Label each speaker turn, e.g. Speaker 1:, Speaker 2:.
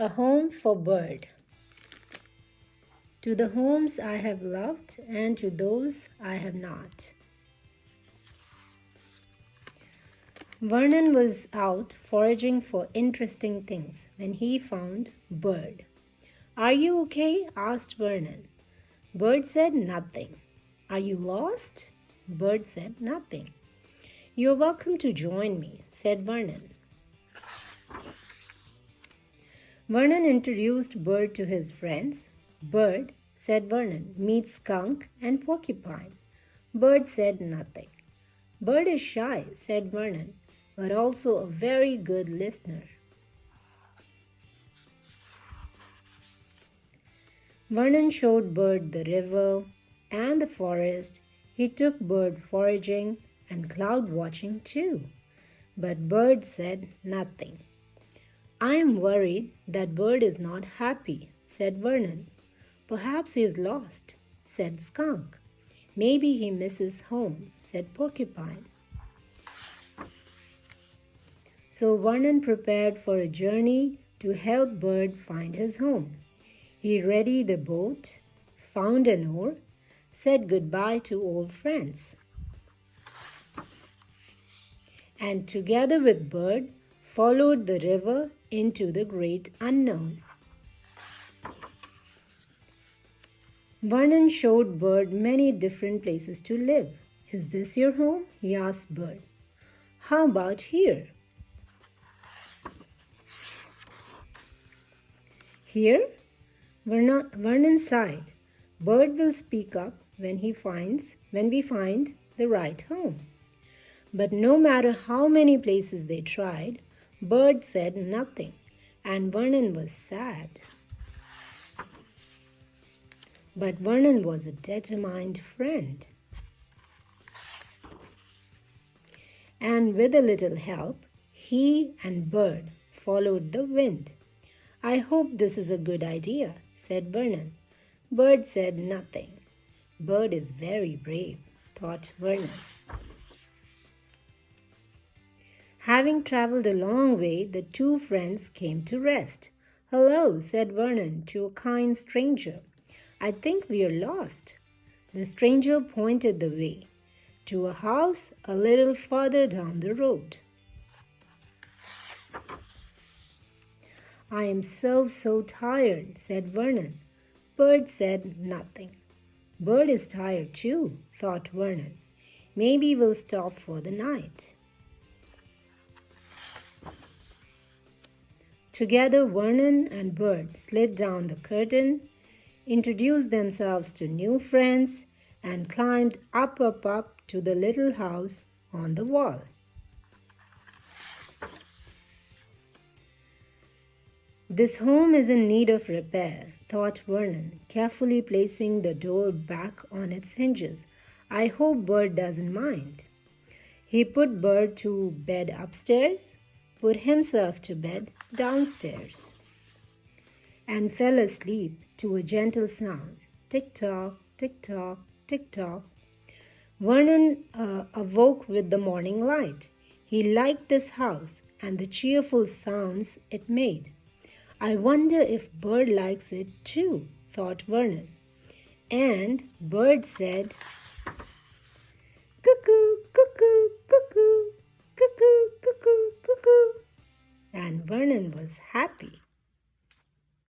Speaker 1: A home for bird. To the homes I have loved and to those I have not. Vernon was out foraging for interesting things when he found Bird. "Are you okay?" asked Vernon. Bird said nothing. "Are you lost?" Bird said nothing. "You're welcome to join me," said Vernon. Vernon introduced Bird to his friends. "Bird," said Vernon, "meet Skunk and Porcupine." Bird said nothing. "Bird is shy," said Vernon, "but also a very good listener." Vernon showed Bird the river and the forest. He took Bird foraging and cloud watching too. But Bird said nothing. "I am worried that Bird is not happy," said Vernon. "Perhaps he is lost," said Skunk. "Maybe he misses home," said Porcupine. So Vernon prepared for a journey to help Bird find his home. He readied a boat, found an oar, said goodbye to old friends, and together with Bird followed the river into the great unknown. Vernon showed Bird many different places to live. "Is this your home?" he asked Bird. "How about here?" "Here?" Vernon sighed. "Bird will speak up when we find the right home." But no matter how many places they tried, Bird said nothing, and Vernon was sad. But Vernon was a determined friend. And with a little help, he and Bird followed the wind. "I hope this is a good idea," said Vernon. Bird said nothing. "Bird is very brave," thought Vernon. Having traveled a long way, the two friends came to rest. "Hello," said Vernon to a kind stranger. "I think we are lost." The stranger pointed the way to a house a little farther down the road. "I am so tired," said Vernon. Bird said nothing. "Bird is tired too," thought Vernon. "Maybe we'll stop for the night." Together, Vernon and Bird slid down the curtain, introduced themselves to new friends, and climbed up to the little house on the wall. "This home is in need of repair," thought Vernon, carefully placing the door back on its hinges. "I hope Bird doesn't mind." He put Bird to bed upstairs, put himself to bed downstairs, and fell asleep to a gentle sound. Tick-tock, tick-tock, tick-tock. Vernon awoke with the morning light. He liked this house and the cheerful sounds it made. "I wonder if Bird likes it too," thought Vernon. And Bird said, "Cuckoo, cuckoo, cuckoo, cuckoo, cuckoo, cuckoo." And Vernon was happy.